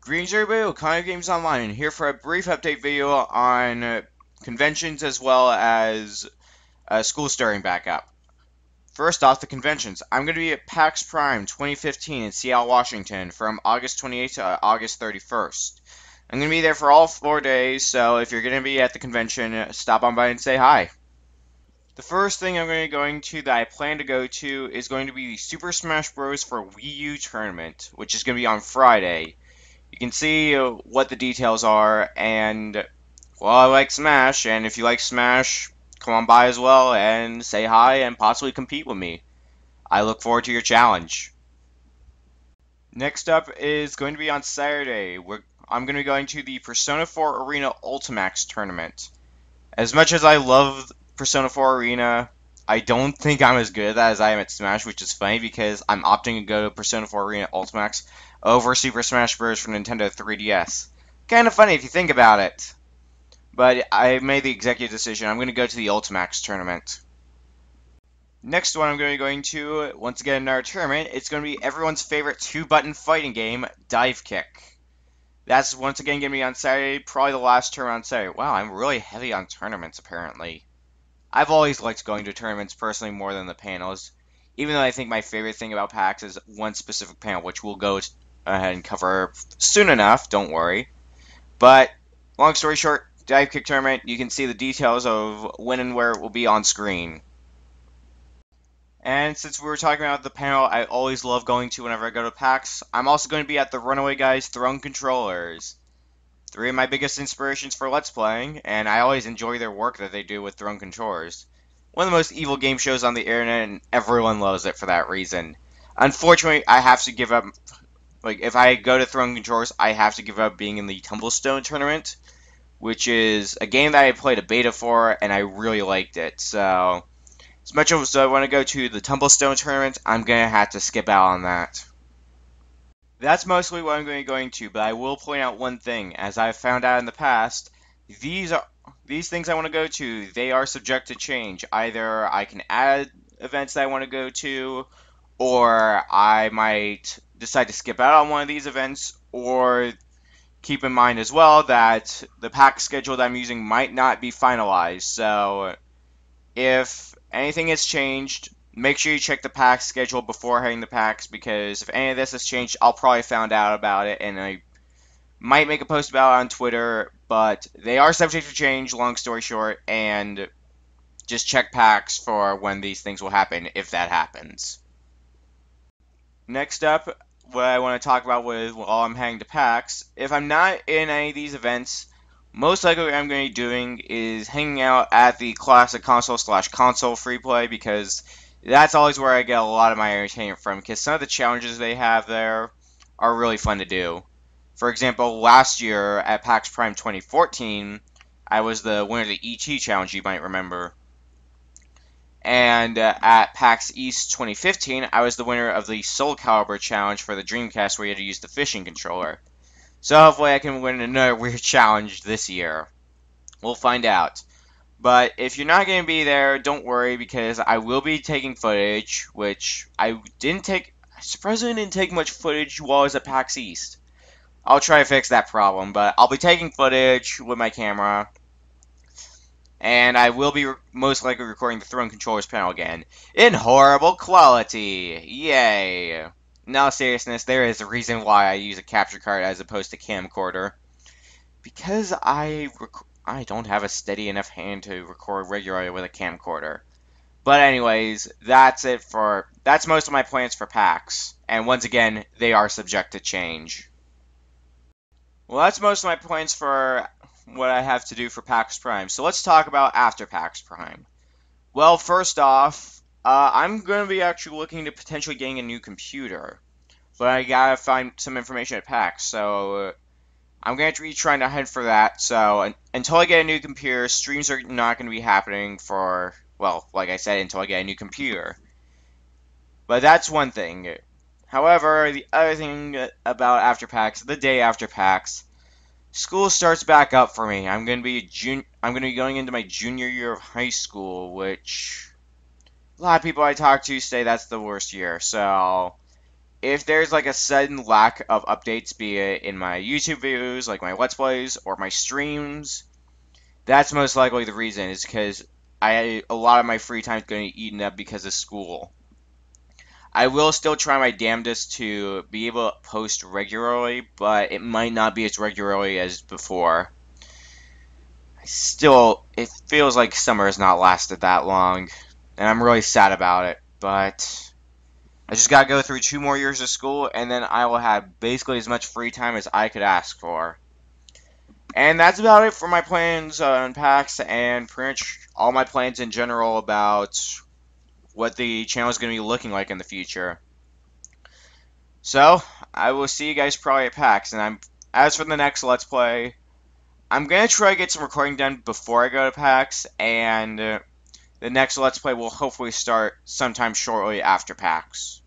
Greetings everybody, Kind of Games Online, here for a brief update video on conventions as well as school starting back up. First off, the conventions. I'm going to be at PAX Prime 2015 in Seattle, Washington from August 28th to August 31st. I'm going to be there for all 4 days, so if you're going to be at the convention, stop on by and say hi. The first thing I'm going to be going to that I plan to go to is going to be the Super Smash Bros. For Wii U tournament, which is going to be on Friday. You can see what the details are, and, well, I like Smash, and if you like Smash, come on by as well and say hi and possibly compete with me. I look forward to your challenge. Next up is going to be on Saturday. I'm going to be going to the Persona 4 Arena Ultimax tournament. As much as I love Persona 4 Arena, I don't think I'm as good at that as I am at Smash, which is funny because I'm opting to go to Persona 4 Arena Ultimax over Super Smash Bros. For Nintendo 3DS. Kind of funny if you think about it. But I made the executive decision. I'm going to go to the Ultimax tournament. Next one I'm going to be going to, once again, another tournament. It's going to be everyone's favorite two-button fighting game, Dive Kick. That's once again going to be on Saturday, probably the last tournament on Saturday. Wow, I'm really heavy on tournaments, apparently. I've always liked going to tournaments personally more than the panels, even though I think my favorite thing about PAX is one specific panel, which we'll go ahead and cover soon enough, don't worry. But, long story short, Dive Kick Tournament, you can see the details of when and where it will be on screen. And since we were talking about the panel I always love going to whenever I go to PAX, I'm also going to be at the Runaway Guys Throne Controllers. Three of my biggest inspirations for Let's Playing, and I always enjoy their work that they do with Throne Controllers. One of the most evil game shows on the internet, and everyone loves it for that reason. Unfortunately, I have to give up. Like, if I go to Throne Controllers, I have to give up being in the Tumblestone tournament, which is a game that I played a beta for, and I really liked it. So, as much as I want to go to the Tumblestone tournament, I'm going to have to skip out on that. That's mostly what I'm going to be going to, but I will point out one thing. As I've found out in the past, these things I want to go to, they are subject to change. Either I can add events that I want to go to, or I might decide to skip out on one of these events, or keep in mind as well that the pack schedule that I'm using might not be finalized. So if anything has changed, make sure you check the PAX schedule before heading to PAX, because if any of this has changed, I'll probably found out about it, and I might make a post about it on Twitter, but they are subject to change, long story short, and just check PAX for when these things will happen, if that happens. Next up, what I want to talk about while I'm heading to PAX, if I'm not in any of these events, most likely what I'm going to be doing is hanging out at the Classic Console/Console free play, because that's always where I get a lot of my entertainment from, because some of the challenges they have there are really fun to do. For example, last year at PAX Prime 2014, I was the winner of the ET challenge, you might remember. And at PAX East 2015, I was the winner of the Soul Calibur challenge for the Dreamcast, where you had to use the fishing controller. So hopefully I can win another weird challenge this year. We'll find out. But if you're not going to be there, don't worry, because I will be taking footage, which I surprisingly didn't take much footage while I was at PAX East. I'll try to fix that problem, but I'll be taking footage with my camera, and I will be most likely recording the Throne Controllers panel again in horrible quality. Yay! No, seriousness, there is a reason why I use a capture card as opposed to camcorder. Because I don't have a steady enough hand to record regularly with a camcorder. But anyways, that's most of my plans for PAX. And once again, they are subject to change. Well, that's most of my plans for what I have to do for PAX Prime. So let's talk about after PAX Prime. Well, first off, I'm going to be actually looking to potentially getting a new computer. But I gotta find some information at PAX, so I'm going to be trying to head for that. So until I get a new computer, streams are not going to be happening for, well, like I said, until I get a new computer. But that's one thing. However, the other thing about after PAX, the day after PAX, school starts back up for me. I'm going to be going into my junior year of high school, which a lot of people I talk to say that's the worst year. So if there's like a sudden lack of updates, be it in my YouTube videos, like my Let's Plays, or my streams, that's most likely the reason, is because a lot of my free time is going to be eaten up because of school. I will still try my damnedest to be able to post regularly, but it might not be as regularly as before. Still, it feels like summer has not lasted that long, and I'm really sad about it, but I just gotta go through 2 more years of school, and then I will have basically as much free time as I could ask for. And that's about it for my plans on PAX, and pretty much all my plans in general about what the channel is going to be looking like in the future. So, I will see you guys probably at PAX, and as for the next Let's Play, I'm going to try to get some recording done before I go to PAX, and the next Let's Play will hopefully start sometime shortly after PAX.